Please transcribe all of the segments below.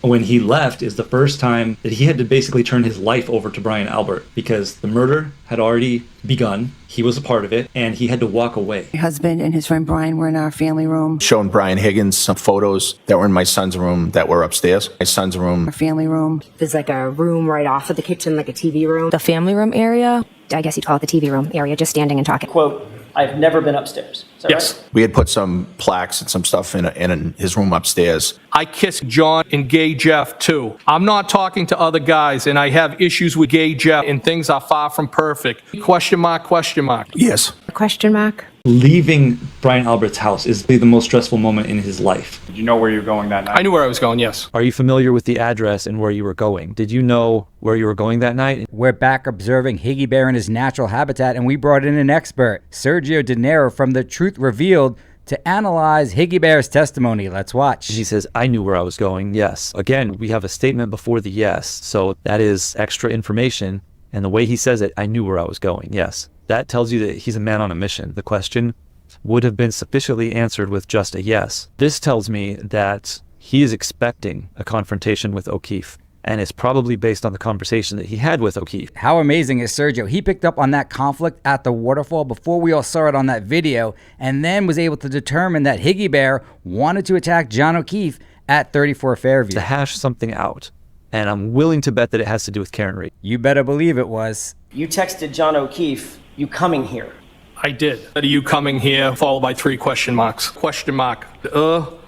When he left is the first time that he had to basically turn his life over to Brian Albert because the murder had already begun. He was a part of it, and he had to walk away. My husband and his friend Brian were in our family room. Showing Brian Higgins some photos that were in my son's room that were upstairs. My son's room. Our family room. There's like a room right off of the kitchen, like a TV room. The family room area? I guess you'd call it the TV room area, just standing and talking. Quote, I've never been upstairs. Is that Yes. right? We had put some plaques and some stuff in his room upstairs. I kissed John and Gay Jeff too. I'm not talking to other guys, and I have issues with Gay Jeff, and things are far from perfect. Question mark, question mark. Yes. Question mark? Leaving Brian Albert's house is the most stressful moment in his life. Did you know where you were going that night? I knew where I was going, yes. Are you familiar with the address and where you were going? Did you know where you were going that night? We're back observing Higgy Bear in his natural habitat, and we brought in an expert, Sergio De Niro from The Truth Revealed, to analyze Higgy Bear's testimony. Let's watch. He says, I knew where I was going, yes. Again, we have a statement before the yes, so that is extra information. And the way he says it, I knew where I was going, yes. That tells you that he's a man on a mission. The question would have been sufficiently answered with just a yes. This tells me that he is expecting a confrontation with O'Keefe, and it's probably based on the conversation that he had with O'Keefe. How amazing is Sergio? He picked up on that conflict at the waterfall before we all saw it on that video, and then was able to determine that Higgy Bear wanted to attack John O'Keefe at 34 Fairview. To hash something out, and I'm willing to bet that it has to do with Karen Reed. You better believe it was. You texted John O'Keefe, you coming here. I did. Are you coming here? Followed by 3 question marks. Question mark.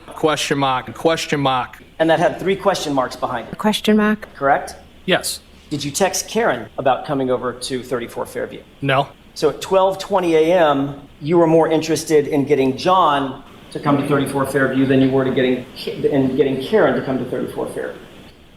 Question mark. Question mark. And that had 3 question marks behind it, Question mark? correct? Yes. Did you text Karen about coming over to 34 Fairview? No. So at 12:20 a.m., you were more interested in getting John to come to 34 Fairview than you were to getting Karen to come to 34 Fairview.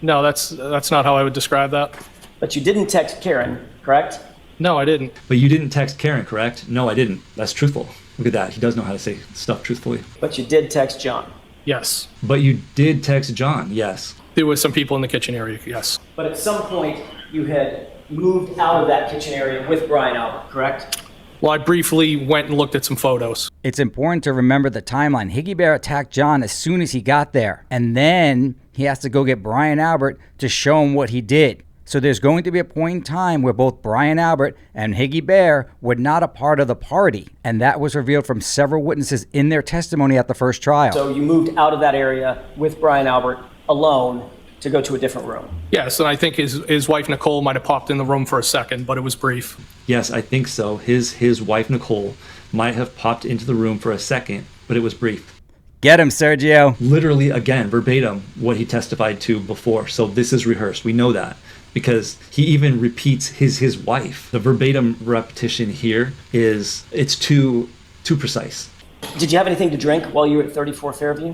No, that's not how I would describe that. But you didn't text Karen, correct? No, I didn't. But you didn't text Karen, correct? No, I didn't. That's truthful. Look at that. He does know how to say stuff truthfully. But you did text John. Yes. But you did text John, yes. There were some people in the kitchen area, yes. But at some point, you had moved out of that kitchen area with Brian Albert, correct? Well, I briefly went and looked at some photos. It's important to remember the timeline. Higgy Bear attacked John as soon as he got there, and then he has to go get Brian Albert to show him what he did. So there's going to be a point in time where both Brian Albert and Higgy Bear were not a part of the party, and that was revealed from several witnesses in their testimony at the first trial. So you moved out of that area with Brian Albert alone to go to a different room. Yes, and I think his wife Nicole might have popped in the room for a second, but it was brief. Yes, I think so. His wife, Nicole, might have popped into the room for a second, but it was brief. Get him, Sergio. Literally, again, verbatim, what he testified to before. So this is rehearsed. We know that because he even repeats his wife. The verbatim repetition here it's too precise. Did you have anything to drink while you were at 34 Fairview?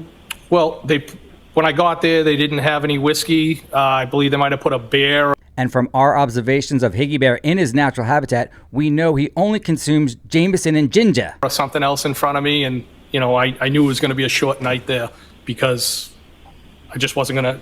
Well, when I got there, they didn't have any whiskey. I believe they might have put a beer. And from our observations of Higgy Bear in his natural habitat, we know he only consumes Jameson and ginger. Or something else in front of me, and I knew it was going to be a short night there because I just wasn't going to.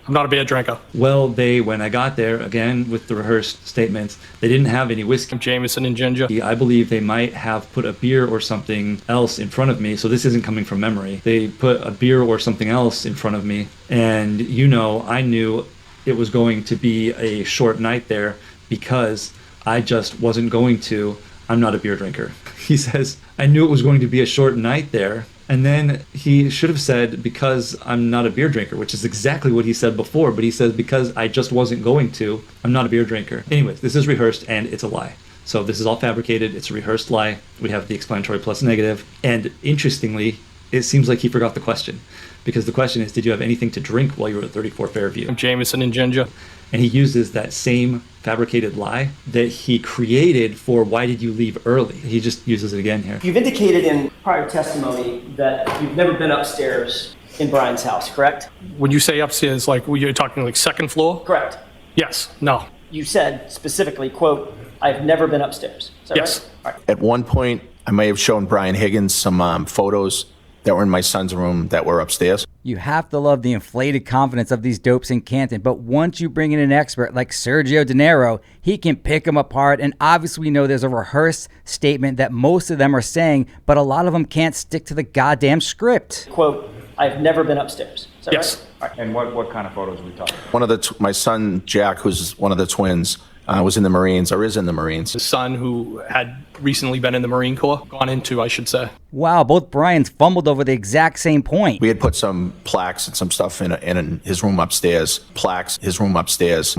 I'm not a beer drinker. Well, when I got there, again, with the rehearsed statements, they didn't have any whiskey. Jameson and ginger. I believe they might have put a beer or something else in front of me, so this isn't coming from memory. They put a beer or something else in front of me, and I knew it was going to be a short night there because I just wasn't going to. I'm not a beer drinker. He says, I knew it was going to be a short night there. And then he should have said, because I'm not a beer drinker, which is exactly what he said before. But he says, because I just wasn't going to, I'm not a beer drinker. Anyways, this is rehearsed and it's a lie. So this is all fabricated. It's a rehearsed lie. We have the explanatory plus negative. And interestingly, it seems like he forgot the question. Because the question is, did you have anything to drink while you were at 34 Fairview? Jameson and ginger. And he uses that same fabricated lie that he created for why did you leave early. He just uses it again here. You've indicated in prior testimony that you've never been upstairs in Brian's house, correct? When you say upstairs, you're talking like second floor? Correct. Yes. No. You said specifically, quote, I've never been upstairs. Is that yes. Right? All right. At one point, I may have shown Brian Higgins some photos that were in my son's room that were upstairs. You have to love the inflated confidence of these dopes in Canton, but once you bring in an expert like Sergio De Niro, he can pick them apart, and obviously we know there's a rehearsed statement that most of them are saying, but a lot of them can't stick to the goddamn script. Quote, I've never been upstairs. that Yes. right? And what kind of photos are we talking? One of my son, Jack, who's one of the twins, was in the Marines, or is in the Marines. The son who had recently been in the Marine Corps, gone into, I should say. Wow, both Brians fumbled over the exact same point. We had put some plaques and some stuff in his room upstairs. Plaques, his room upstairs.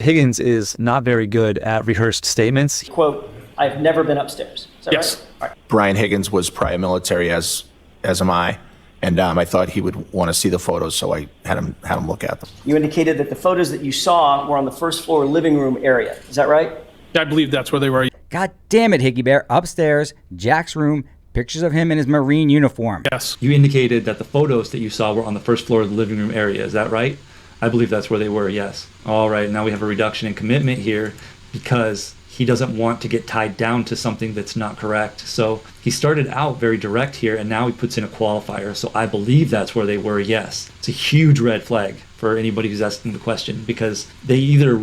Higgins is not very good at rehearsed statements. Quote, I've never been upstairs. Is that Yes. right? All right. Brian Higgins was prior military, as am I. And I thought he would want to see the photos, so I had him look at them. You indicated that the photos that you saw were on the first floor living room area. Is that right? I believe that's where they were. God damn it, Higgy Bear. Upstairs, Jack's room, pictures of him in his Marine uniform. Yes. You indicated that the photos that you saw were on the first floor of the living room area. Is that right? I believe that's where they were, yes. All right, now we have a reduction in commitment here because he doesn't want to get tied down to something that's not correct. So he started out very direct here, and now he puts in a qualifier. So I believe that's where they were, yes. It's a huge red flag for anybody who's asking the question, because they either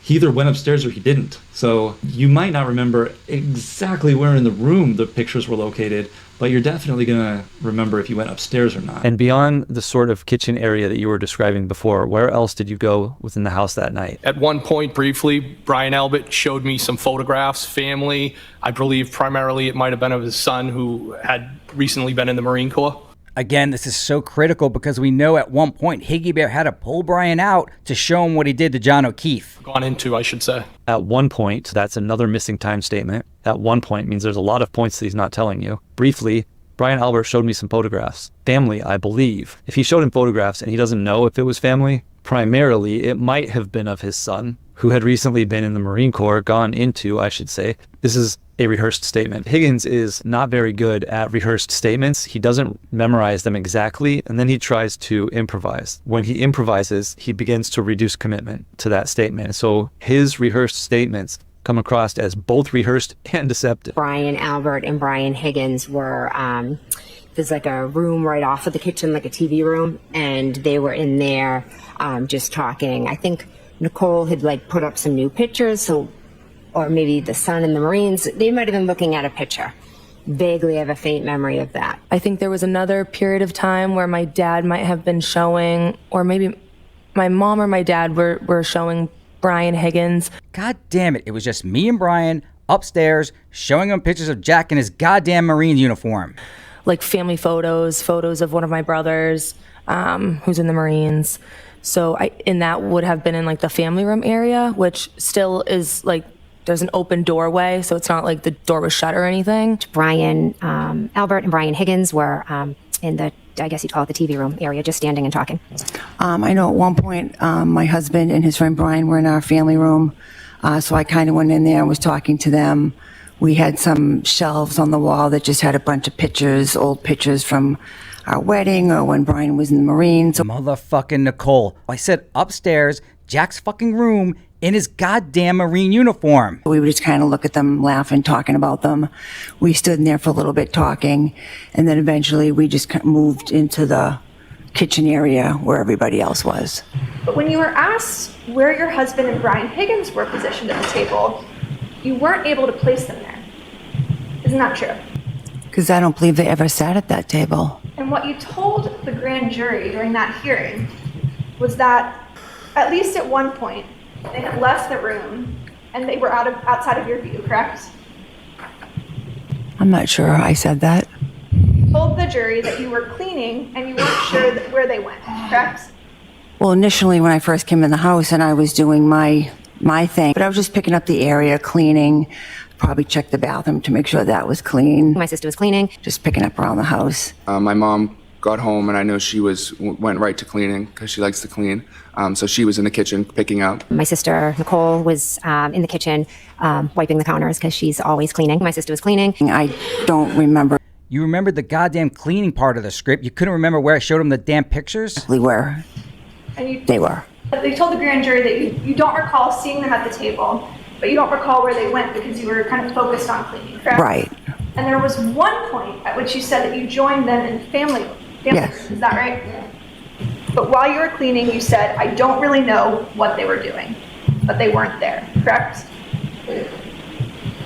he either went upstairs or he didn't. So you might not remember exactly where in the room the pictures were located, but you're definitely gonna remember if you went upstairs or not. And beyond the sort of kitchen area that you were describing before, where else did you go within the house that night? At one point, briefly, Brian Albert showed me some photographs, family. I believe primarily it might have been of his son who had recently been in the Marine Corps. Again, this is so critical because we know at one point Higgy Bear had to pull Brian out to show him what he did to John O'Keefe. Gone into, I should say. At one point, that's another missing time statement. At one point means there's a lot of points that he's not telling you. Briefly, Brian Albert showed me some photographs. Family, I believe. If he showed him photographs and he doesn't know if it was family, primarily it might have been of his son, who had recently been in the Marine Corps, gone into, I should say. This is a rehearsed statement. Higgins is not very good at rehearsed statements. He doesn't memorize them exactly, and then he tries to improvise. When he improvises, he begins to reduce commitment to that statement. So his rehearsed statements come across as both rehearsed and deceptive. Brian Albert and Brian Higgins were, there's like a room right off of the kitchen, like a TV room, and they were in there just talking. I think Nicole had like put up some new pictures, so, or maybe the son and the Marines, they might have been looking at a picture. Vaguely have a faint memory of that. I think there was another period of time where my dad might have been showing, or maybe my mom or my dad were showing Brian Higgins. God damn it, it was just me and Brian upstairs showing him pictures of Jack in his goddamn Marine uniform. Like family photos of one of my brothers who's in the Marines. So and that would have been in like the family room area, which still is like, there's an open doorway, so it's not like the door was shut or anything. Brian Albert and Brian Higgins were in the, I guess you'd call it the TV room area, just standing and talking. I know at one point my husband and his friend Brian were in our family room, so I kind of went in there and was talking to them. We had some shelves on the wall that just had a bunch of pictures, old pictures from our wedding or when Brian was in the Marines. Motherfucking Nicole. I said upstairs, Jack's fucking room, in his goddamn Marine uniform. We would just kind of look at them, laughing, talking about them. We stood in there for a little bit talking, and then eventually we just moved into the kitchen area where everybody else was. But when you were asked where your husband and Brian Higgins were positioned at the table, you weren't able to place them there. Isn't that true? Because I don't believe they ever sat at that table. And what you told the grand jury during that hearing was that, at least at one point, they had left the room and they were outside of your view, correct? I'm not sure I said that. You told the jury that you were cleaning and you weren't sure where they went, correct? Well, initially when I first came in the house and I was doing my thing, but I was just picking up the area, cleaning, probably checked the bathroom to make sure that was clean. My sister was cleaning. Just picking up around the house. My mom got home and I know she went right to cleaning because she likes to clean. So she was in the kitchen picking up. My sister, Nicole, was in the kitchen wiping the counters because she's always cleaning. My sister was cleaning. I don't remember. You remembered the goddamn cleaning part of the script. You couldn't remember where I showed him the damn pictures? Where they were. They told the grand jury that you don't recall seeing them at the table, but you don't recall where they went because you were kind of focused on cleaning, correct? Right. And there was one point at which you said that you joined them in family Yes. Is that right? But while you were cleaning, you said, I don't really know what they were doing, but they weren't there, correct?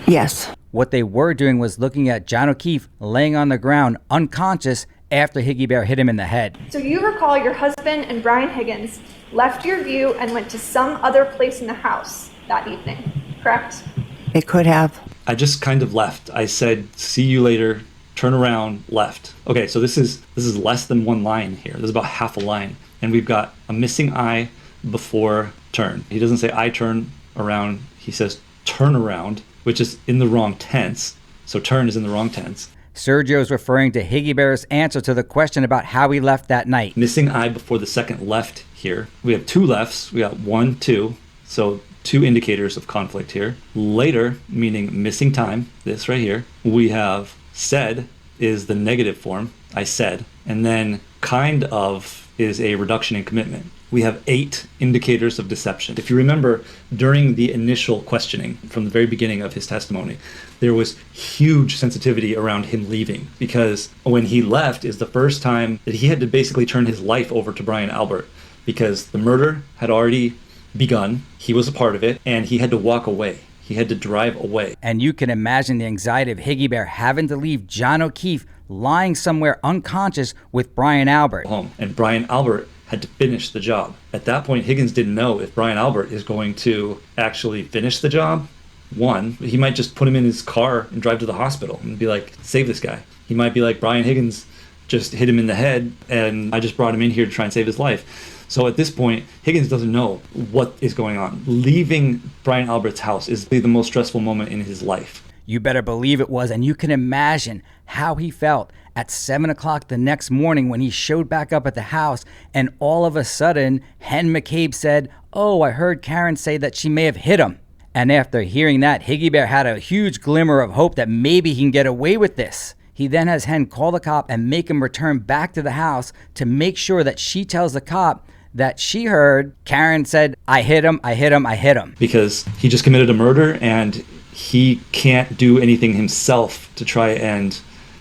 Yes. What they were doing was looking at John O'Keefe laying on the ground, unconscious, after Higgy Bear hit him in the head. So you recall your husband and Brian Higgins left your view and went to some other place in the house that evening, correct? They could have. I just kind of left. I said, see you later, turn around, left. Okay, so this is less than one line here. This is about half a line. And we've got a missing I before turn. He doesn't say I turn around. He says turn around, which is in the wrong tense. So turn is in the wrong tense. Sergio's referring to Higgy Bear's answer to the question about how he left that night. Missing I before the second left here. We have two lefts. We got 1, 2. So 2 indicators of conflict here. Later, meaning missing time, this right here. We have said is the negative form, I said. And then kind of is a reduction in commitment. We have 8 indicators of deception. If you remember, during the initial questioning from the very beginning of his testimony, there was huge sensitivity around him leaving, because when he left is the first time that he had to basically turn his life over to Brian Albert, because the murder had already begun, he was a part of it, and he had to walk away. He had to drive away. And you can imagine the anxiety of Higgy Bear having to leave John O'Keefe lying somewhere unconscious with Brian Albert. Home. And Brian Albert had to finish the job. At that point, Higgins didn't know if Brian Albert is going to actually finish the job. One, he might just put him in his car and drive to the hospital and be like, save this guy. He might be like, Brian Higgins just hit him in the head and I just brought him in here to try and save his life. So at this point, Higgins doesn't know what is going on. Leaving Brian Albert's house is the most stressful moment in his life. You better believe it was, and you can imagine how he felt at 7 o'clock the next morning when he showed back up at the house, and all of a sudden, Hen McCabe said, "Oh, I heard Karen say that she may have hit him." And after hearing that, Higgy Bear had a huge glimmer of hope that maybe he can get away with this. He then has Hen call the cop and make him return back to the house to make sure that she tells the cop that she heard Karen said, "I hit him, I hit him, I hit him." Because he just committed a murder and he can't do anything himself to try and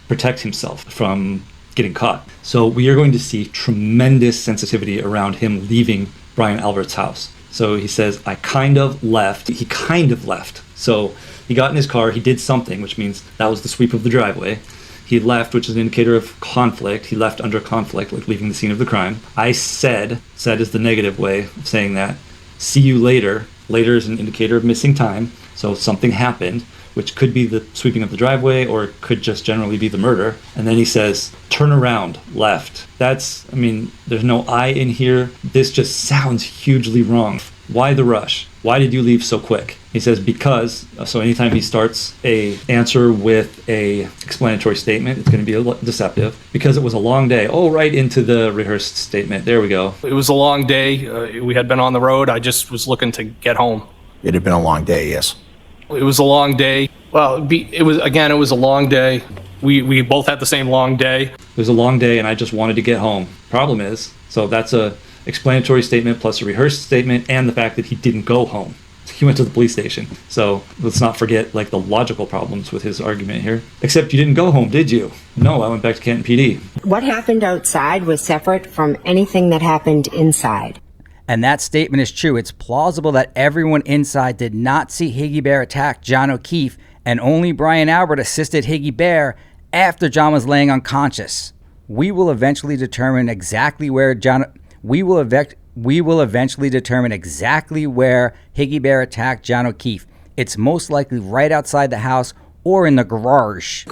protect himself from getting caught. So we are going to see tremendous sensitivity around him leaving Brian Albert's house. So he says, I kind of left. He kind of left. So he got in his car, he did something, which means that was the sweep of the driveway. He left, which is an indicator of conflict. He left under conflict, like leaving the scene of the crime. I said is the negative way of saying that. See you later. Later is an indicator of missing time. So something happened, which could be the sweeping of the driveway, or it could just generally be the murder. And then he says, turn around, left. There's no I in here. This just sounds hugely wrong. Why the rush? Why did you leave so quick? He says, because. So anytime he starts a answer with a explanatory statement, it's going to be deceptive. Because it was a long day. Oh, right into the rehearsed statement. There we go. It was a long day. We had been on the road. I just was looking to get home. It had been a long day, yes. It was a long day. Well, it was a long day. We both had the same long day. It was a long day and I just wanted to get home. Problem is, so that's a explanatory statement plus a rehearsed statement and the fact that he didn't go home. He went to the police station. So let's not forget the logical problems with his argument here. Except you didn't go home, did you? No, I went back to Canton PD. What happened outside was separate from anything that happened inside. And that statement is true. It's plausible that everyone inside did not see Higgy Bear attack John O'Keefe, and only Brian Albert assisted Higgy Bear after John was laying unconscious. We will eventually determine exactly where Higgy Bear attacked John O'Keefe. It's most likely right outside the house or in the garage.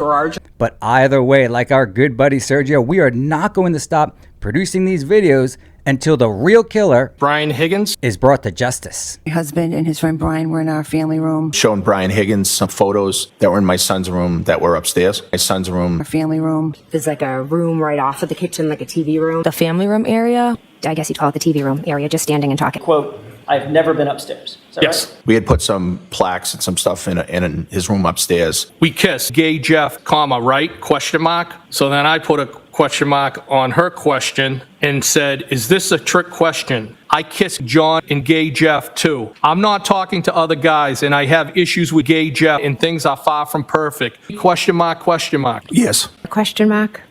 But either way, like our good buddy Sergio, we are not going to stop producing these videos until the real killer, Brian Higgins, is brought to justice. My husband and his friend Brian were in our family room. Showing Brian Higgins some photos that were in my son's room that were upstairs. My son's room. Our family room. There's like a room right off of the kitchen, like a TV room. The family room area. I guess you'd call it the TV room area, just standing and talking. Quote, I've never been upstairs. Is that yes. right? We had put some plaques and some stuff in his room upstairs. We kissed. Gay Jeff, comma, right? Question mark. So then I put a question mark on her question and said, is this a trick question? I kissed John and Gay Jeff too. I'm not talking to other guys and I have issues with Gay Jeff and things are far from perfect. Question mark, question mark. Yes. Question mark?